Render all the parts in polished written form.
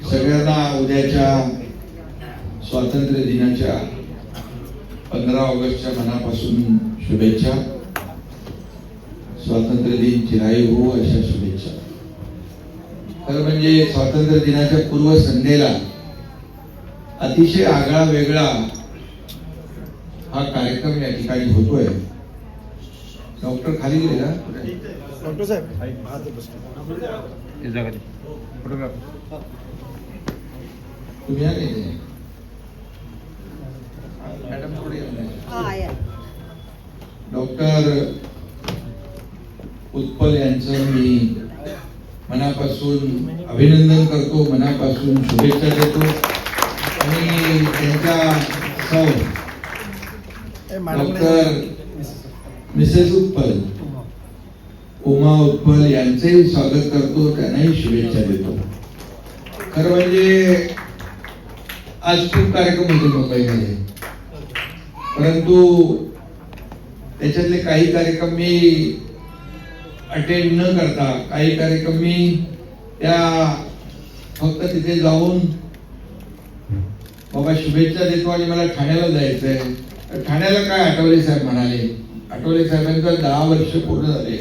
सगळ्यांना उद्याच्या स्वातंत्र्य दिनाच्या 15 ऑगस्टच्या मनापासून शुभेच्छा. स्वातंत्र्य दिन चिरायू हो अशा शुभेच्छा. खरं म्हणजे स्वातंत्र्य दिनाच्या पूर्वसंध्येला अतिशय आगळा वेगळा हा कार्यक्रम या ठिकाणी होतोय. डॉक्टर खाली गेला. डॉक्टर साहेब तुम्ही आले मॅडम थोडे डॉक्टर उत्पल यांचं मी मनापासून अभिनंदन करतो, मनापासून शुभेच्छा देतो. आणि त्यांच्या सौ डॉक्टर मिसेस उत्पल उमा उत्पल यांचेही स्वागत करतो, त्यांनाही शुभेच्छा देतो. खरं म्हणजे आज खूप कार्यक्रम होते मुंबईमध्ये, परंतु त्याच्यातले काही कार्यक्रम मी अटेंड न करता, काही कार्यक्रम मी त्या फक्त तिथे जाऊन बाबा शुभेच्छा देतो आणि मला ठाण्याला जायचंय. ठाण्याला काय आठवले साहेब म्हणाले, आठवले साहेबांचा 10 वर्ष पूर्ण झाले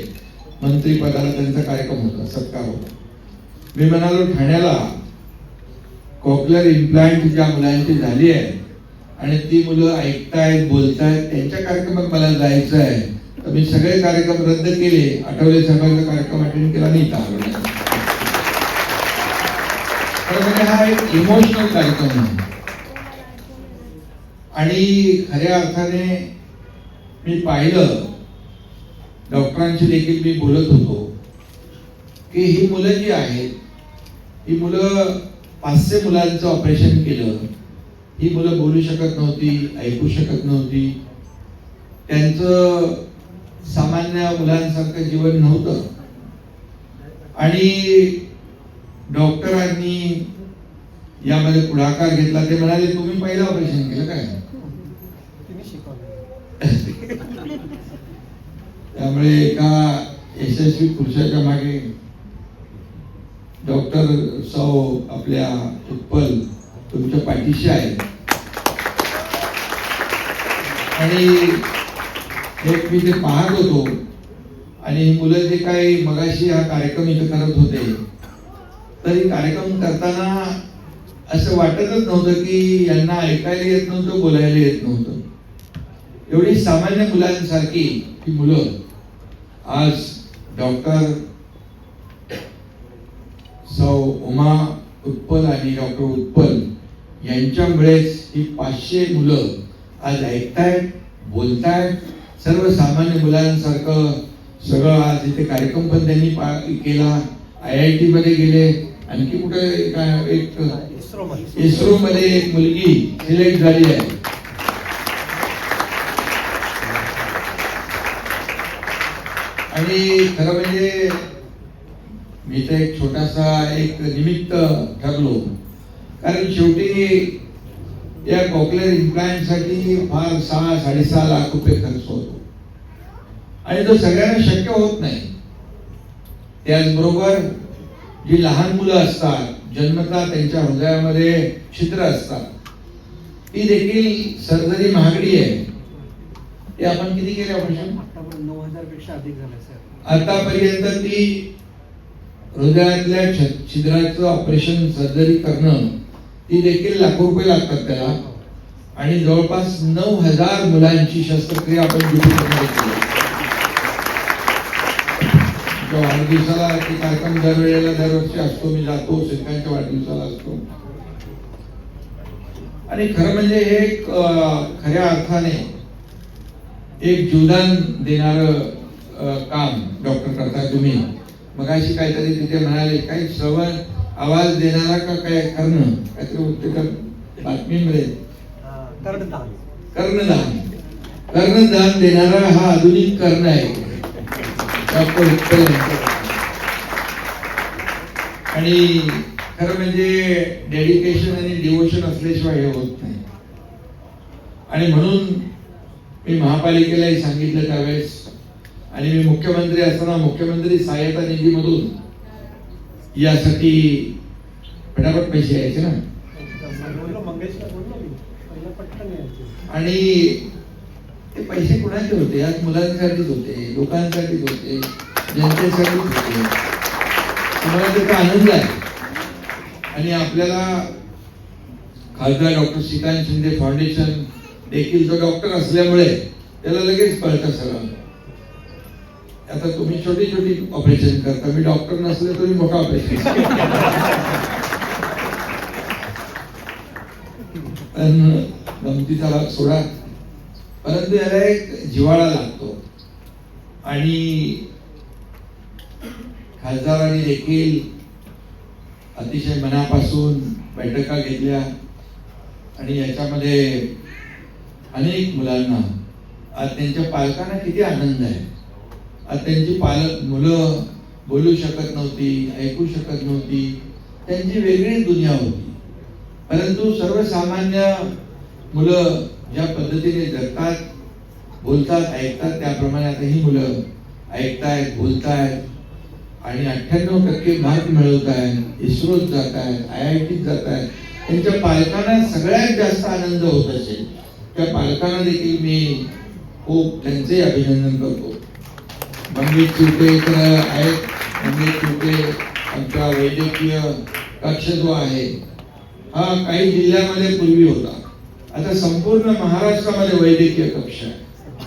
मंत्रीपदाला, त्यांचा कार्यक्रम होता, सत्कार होता. मी म्हणालो ठाण्याला कॉक्लिअर इम्प्लांट ज्या मुलांची झाली आहे आणि ती मुलं ऐकतायत बोलतायत, त्यांच्या कार्यक्रमात मला जायचं आहे. तर मी सगळे कार्यक्रम रद्द केले, आठवले साहेबांचा कार्यक्रम अटेंड केला नाही. म्हणजे हा एक इमोशनल कार्यक्रम आहे आणि खऱ्या अर्थाने मी पाहिलं, डॉक्टरांशी देखील मी बोलत होतो की ही मुलं जी आहेत, ही मुलं 500 मुलांचं ऑपरेशन केलं. ही मुलं बोलू शकत नव्हती, ऐकू शकत नव्हती, त्यांचं सामान्य मुलांसारखं जीवन नव्हतं. आणि डॉक्टरांनी यामध्ये पुढाकार घेतला. ते म्हणाले तुम्ही पहिलं ऑपरेशन केलं काय? त्यामुळे एका यशस्वी पुरुषाच्या मागे डॉक्टर सौ आपल्या उत्पल तुमच्या पाठीशी आहे. आणि एक मी ते पाहत होतो आणि मुलं जे काही मगाशी हा कार्यक्रम इथं करत होते, तरी कार्यक्रम करताना असं वाटतच नव्हतं की यांना ऐकायला येत नव्हतं, बोलायला येत नव्हतं. एवढी सामान्य मुलांसारखी ही मुलं आज डॉक्टर सौ उमा उत्पल आणि डॉक्टर उत्पल यांच्यामुळेच ही 500 मुलं आज ऐकतायत, बोलतायत. सर्वसामान्य मुलांसारखं सगळं आज इथे कार्यक्रम पण त्यांनी केला. IIT मध्ये गेले, आणखी कुठे एक इस्रो मध्ये एक मुलगी सिलेक्ट झाली आहे. आणि खरं म्हणजे मी तर एक छोटासा एक निमित्त ठरलो, कारण शेवटी या कॉक्लिअर इम्प्लांट साठी फार 6-6.5 लाख रुपये खर्च होतो आणि तो सगळ्यांना शक्य होत नाही. त्याचबरोबर जी लहान मुलं असतात, जन्मतः त्यांच्या हृदयामध्ये छिद्र असतात, ती देखील सर्जरी महागडी आहे. ते आपण किती केले ऑपरेशन? 9,000 पेक्षा अधिक झाले सर. आतापर्यंत ती हृदयातल्या छिद्राचं ऑपरेशन सर्जरी करणं, ती देखील लाखो रुपये लागतात त्याला. आणि जवळपास 9,000 मुलांची शस्त्रक्रिया आपण केली. वाढदिवसाला ते कार्यक्रम दरवेळेला दरवर्षी असतो, मी जातो, शिल्पांच्या वाढदिवसाला असतो. आणि खरं म्हणजे हे एक खऱ्या अर्थाने एक जीवदान देणारं काम डॉक्टर करता तुम्ही. मगाशी काहीतरी तिथे म्हणाले, काही श्रवण आवाज देणारा का काय करणं, काहीतरी बातमीमध्ये कर्णदान देणारा हा आधुनिक कर्ण आहे डॉक्टर उत्पल यांचा. आणि खरं म्हणजे डेडिकेशन आणि डिवोशन असल्याशिवाय हे होत नाही. आणि म्हणून मी महापालिकेलाही सांगितलं त्यावेळेस, आणि मी मुख्यमंत्री असताना मुख्यमंत्री सहाय्यता निधीमधून यासाठी फटाफट पैसे यायचे ना. मंगेशला बोललो मी पहिला पटकन यायचे. आणि ते पैसे कुणाचे होते? यात मुलांसाठीच होते, लोकांसाठीच होते, जनतेसाठीच होते. तुम्हाला त्याचा आनंद आहे. आणि आपल्याला खासदार डॉक्टर श्रीकांत शिंदे फाउंडेशन देखील तो डॉक्टर असल्यामुळे त्याला लगेच कळतं सगळं. आता तुम्ही छोटी छोटी ऑपरेशन करता, मी डॉक्टर नसले तरी मोठा ऑपरेशन. पण गमतीचा सोडा, परंतु याला एक जिव्हाळा लागतो. आणि खासदारांनी देखील अतिशय मनापासून बैठका घेतल्या आणि याच्यामध्ये अनेक मुलांना, आज त्यांच्या पालकांना किती आनंद आहे. आज त्यांची मुलं बोलू शकत नव्हती, ऐकू शकत नव्हती, त्यांची वेगळी दुनिया होती. परंतु सर्वसामान्य मुलं ज्या पद्धतीने जगतात, बोलतात, ऐकतात, त्याप्रमाणे आता ही मुलं ऐकतायत, बोलतायत आणि 98% मार्क मिळवत आहेत, इस्रोत जात आहेत, IIT जात आहेत. त्यांच्या पालकांना सगळ्यात जास्त आनंद होत असेल. त्या पालकांना देखील मी खूप त्यांचे अभिनंदन करतो. मंगेश चिवटे तर आहेत. मंगेश चिवटे आमचा वैद्यकीय कक्ष जो आहे हा काही जिल्ह्यामध्ये पूर्वी होता, आता संपूर्ण महाराष्ट्रामध्ये वैद्यकीय कक्ष आहे.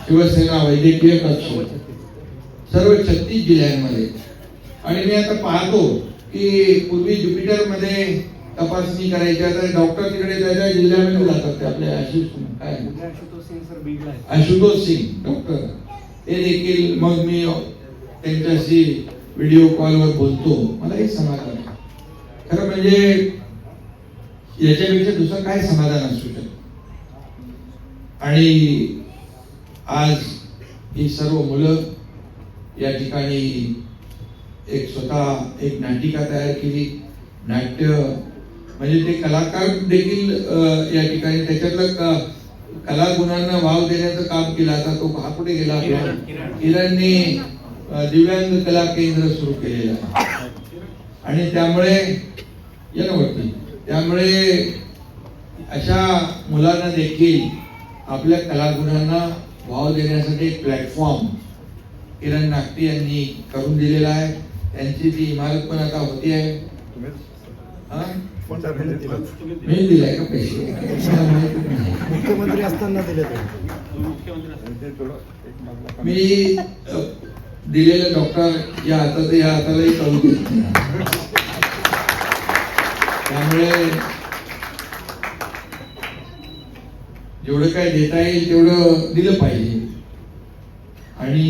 शिवसेना वैद्यकीय कक्ष सर्व 36 जिल्ह्यांमध्ये. आणि मी आता पाहतो की पूर्वी ज्युपिटर मध्ये तपासणी करायची, आता डॉक्टर तिकडे त्याच्या जिल्ह्यामध्ये जातात. ते आपले आशुतोष सिंग डॉक्टर, ते देखील, मग मी त्यांच्याशी व्हिडिओ कॉलवर बोलतो, मला एक समाधान आहे. खरं म्हणजे याच्यापेक्षा दुसरं काय समाधान असू शकतं. आणि आज ही सर्व मुलं या ठिकाणी एक स्वतः एक नाटिका तयार केली. नाट्य म्हणजे ते कलाकार देखील या ठिकाणी त्याच्यातलं कलागुणांना वाव देण्याचं काम केलं. आता तो हा कुठे गेला? किरणने दिव्यांग कला केंद्र सुरू केलेलं आहे. आणि त्यामुळे त्यामुळे अशा मुलांना देखील आपल्या कलागुणांना वाव देण्यासाठी एक प्लॅटफॉर्म किरण नागटी यांनी करून दिलेला आहे. त्यांची ती इमारत पण आता होती आहे. मी दिलाय का पैसे? मुख्यमंत्री असताना दिले मी दिलेलं डॉक्टर या हातालाही कळू देत नाही. त्यामुळे जेवढं काय देता येईल तेवढं दिलं पाहिजे. आणि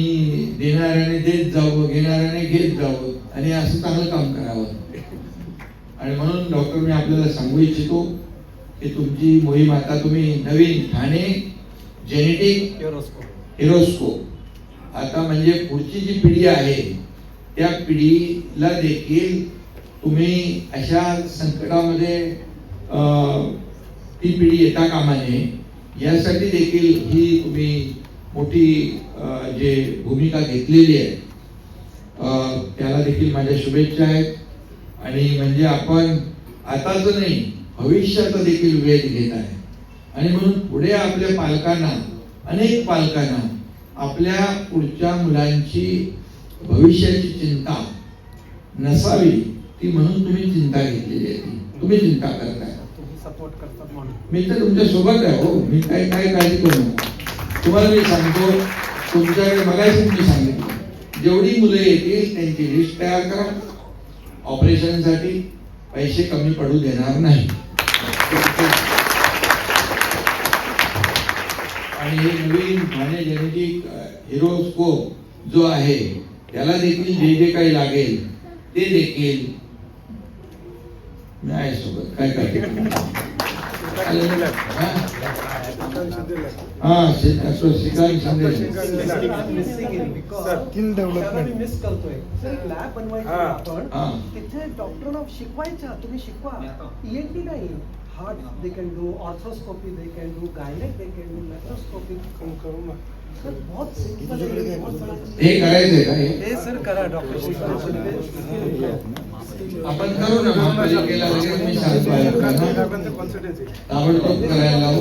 देणाऱ्याने देत जावं, घेणाऱ्याने घेत जावं आणि असं चांगलं काम करावं. आणि म्हणून डॉक्टर मी आपल्याला सांगू इच्छितो की तुमची मोहीम आता तुम्ही नवीन ठाणे जेनेटिक हेरोस्कोप, आता म्हणजे पुढची जी पिढी आहे त्या पिढीला देखील तुम्ही अशा संकटामध्ये ती पिढी येता कामा नये यासाठी देखील ही तुम्ही मोठी जे भूमिका घेतलेली आहे त्याला देखील माझ्या शुभेच्छा आहेत. आणि म्हणजे आपण आताच नाही भविष्याचा देखील वेध घेत आहे. आणि म्हणून पुढे आपल्या पालकांना, अनेक पालकांना आपल्या पुढच्या मुलांची भविष्याची चिंता नसावी, ती म्हणून तुम्ही चिंता घेतलेली आहे. तुम्ही चिंता करताय, सपोर्ट करतात म्हणून मी तर तुमच्या सोबत आहे. हो, मी काय काळजी करू नका. तुम्हाला मी सांगतो, तुमच्याकडे मगाशी मी सांगितलं जेवढी मुलं येतील त्यांची लिस्ट तयार करा. ऑपरेशनसाठी पैसे कमी पडू देणार नाही. आणि हे नवीन ठाणे जेनेटिक हेरोस्कोप जो आहे त्याला देखील जे जे काही लागेल ते देखील मी आहे सोबत. काय करते Shrikant Shinde skill development miss करतोय. लॅब बनवायची आपण तिथे डॉक्टरांना शिकवायच्या, तुम्ही शिकवा. ENT नाही, heart they can do, arthroscopy they can do, gynaec they can do, laparoscopy करू. सर बहुत सिंपल है, बहुत बड़ा। हे करायचंय का हे हे सर करा डॉक्टर आपण करू ना महापालिकेला लगेच मी सांगतो आयुक्तांना ताबडतोब करायला लावू.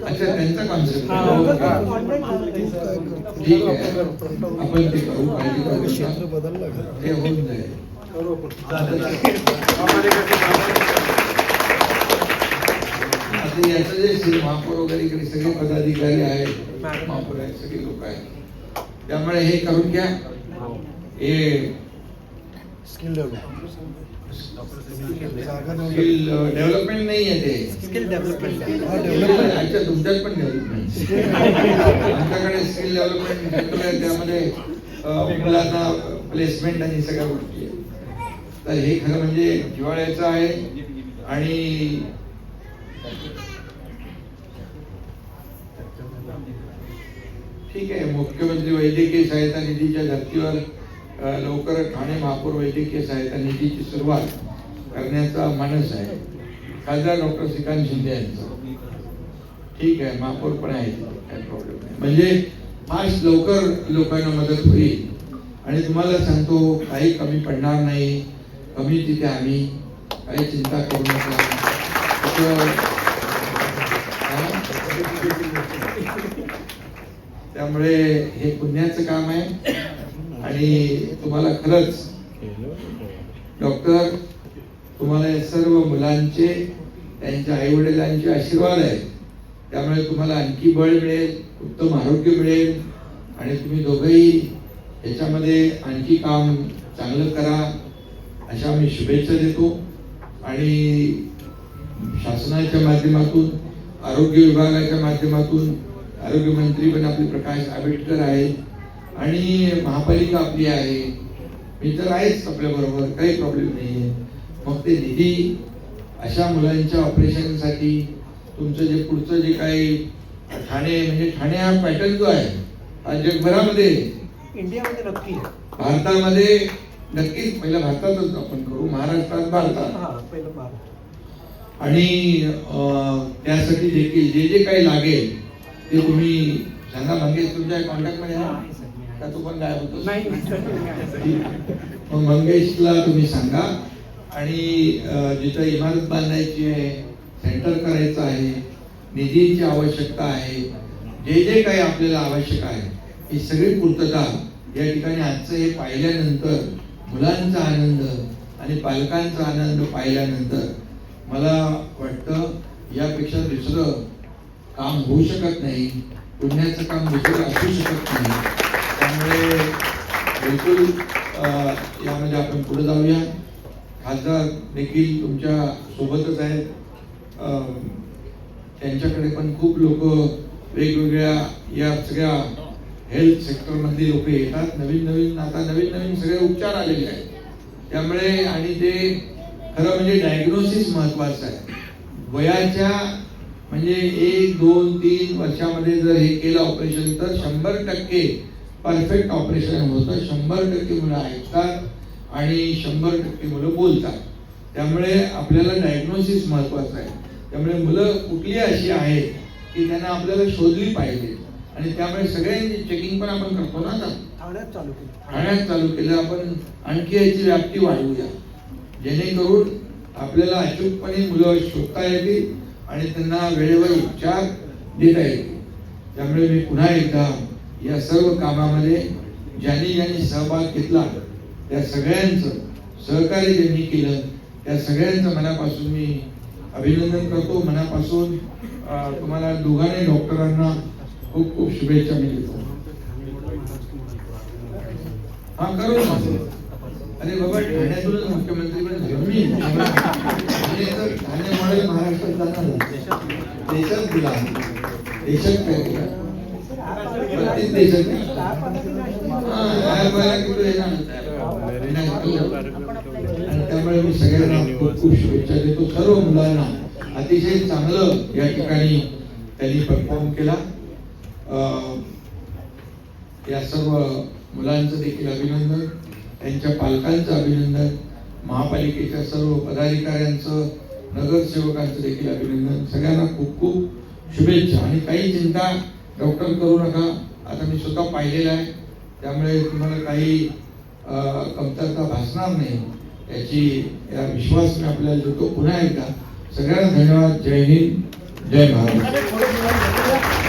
अच्छा त्यांचा कॉन्सेप्ट ठीक आहे आपण ते करू काळजी करू नका. ते होऊन जाईल. आता याचं जे महापौर वगैरे इकडे सगळे पदाधिकारी आहेत महापौर आहेत सगळे लोक आहेत त्यामुळे हे करून घ्या. हे स्किल डेव्हलपमेंट नाही आहे ते स्किल डेव्हलपमेंट अच्छा तुमच्यात पण डेव्हलपमेंट आमच्याकडे स्किल डेव्हलपमेंट आहे त्यामध्ये मुलांना प्लेसमेंट आणि सगळ्या गोष्टी आहेत. तर हे खरं म्हणजे जिव्हाळ्याचं आहे. आणि ठीक आहे मुख्यमंत्री वैद्यकीय सहायता निधीच्या धर्तीवर लवकर ठाणे महापौर वैद्यकीय सहायता निधीची सुरुवात करण्याचा मानस आहे. खासदार डॉक्टर श्रीकांत शिंदे यांचं ठीक आहे महापौर पण आहे काही प्रॉब्लेम नाही. म्हणजे फास्ट लवकर लोकांना मदत होईल. आणि तुम्हाला सांगतो काही कमी पडणार नाही. कमी तिथे आम्ही काही चिंता करू नका. त्यामुळे हे पुण्याचं काम आहे. आणि तुम्हाला खरंच डॉक्टर तुम्हाला या सर्व मुलांचे त्यांच्या आई वडिलांचे आशीर्वाद आहेत. त्यामुळे तुम्हाला आणखी बळ मिळेल उत्तम आरोग्य मिळेल आणि तुम्ही दोघंही याच्यामध्ये आणखी काम चांगलं करा अशा मी शुभेच्छा देतो. आणि शासनाच्या माध्यमातून आरोग्य विभागाच्या माध्यमातून आरोग्य मंत्री पण आपले प्रकाश आंबेडकर आहेत आणि महापालिका आपली आहे. मी तर आहेच आपल्या बरोबर काही प्रॉब्लेम नाहीये. मग ते निधी अशा मुलांच्या ऑपरेशनसाठी तुमचं जे पुढचं जे काही ठाणे म्हणजे ठाणे हा पॅटर्न जो आहे हा जगभरामध्ये इंडियामध्ये नक्की आहे. भारतामध्ये नक्कीच पहिल्या भारतातच आपण करू महाराष्ट्रात भारतात आणि त्यासाठी देखील जे जे काही लागेल ते तुम्ही सांगा. मंगेश तुमच्या कॉन्टॅक्ट मध्ये का तू पण काय होतो मग मंगेशला तुम्ही सांगा. आणि जिथं इमारत बांधायची आहे सेंटर करायचं आहे निधीची आवश्यकता आहे जे जे काही आपल्याला आवश्यक आहे ही सगळी पूर्तता या ठिकाणी आजचं हे पाहिल्यानंतर मुलांचा आनंद आणि पालकांचा आनंद पाहिल्यानंतर मला वाटतं यापेक्षा दुसरं काम होऊ शकत नाही. पुण्याचं काम दुसरं असू शकत नाही. त्यामुळे बिलकुल यामध्ये आपण पुढे जाऊया. खासदार देखील तुमच्या सोबतच आहेत. त्यांच्याकडे पण खूप लोक वेगवेगळ्या या सगळ्या हेल्थ सेक्टर मधली लोक येतात. नवीन नवीन सगळे उपचार आलेले आहेत. त्यामुळे आणि ते खरं म्हणजे डायग्नोसिस महत्वाचं आहे. वयाच्या म्हणजे 1, 2, 3 वर्षामध्ये जर हे केलं ऑपरेशन तर 100% परफेक्ट ऑपरेशन होतं. 100% मुलं ऐकतात आणि 100% मुलं बोलतात. त्यामुळे आपल्याला डायग्नोसिस महत्वाचं आहे. त्यामुळे मुलं कुठली अशी आहेत की त्यांना आपल्याला शोधली पाहिजे आणि त्यामुळे सगळ्यांची चेकिंग पण आपण करतो ना. ठाण्यात चालू केलं आपण. आणखी याची व्याप्ती वाढवूया जेणेकरून आपल्याला अचूकपणे मुलं शोधता येतील आणि त्यांना वेळेवर उपचार देता येतील. त्यामुळे मी पुन्हा एकदा या सर्व कामामध्ये ज्यांनी सहभाग घेतला त्या सगळ्यांचं सहकार्य ज्यांनी केलं त्या सगळ्यांचं मनापासून मी अभिनंदन करतो. मनापासून तुम्हाला दोघांनी डॉक्टरांना खूप खूप शुभेच्छा मी देतो. हा करू. अरे बाबा ठाण्यातूनच मुख्यमंत्री पण ठाणे मॉडेल महाराष्ट्रात जाणार देशात दिला देशात काय केला प्रत्येक देशात आणि त्यामुळे मी सगळ्यांना खूप खूप शुभेच्छा देतो. सर्व मुलांना अतिशय चांगलं या ठिकाणी त्यांनी परफॉर्म केला. या सर्व मुलांचं देखील अभिनंदन त्यांच्या पालकांचं अभिनंदन महापालिकेच्या सर्व पदाधिकाऱ्यांचं नगरसेवकांचं देखील अभिनंदन. सगळ्यांना खूप खूप शुभेच्छा. आणि काही चिंता डॉक्टर करू नका. आता मी स्वतः पाहिलेलं आहे, त्यामुळे तुम्हाला काही कमतरता भासणार नाही या विश्वास मी आपल्याला देतो. पुन्हा एकदा सगळ्यांना धन्यवाद. जय हिंद, जय महाराष्ट्र.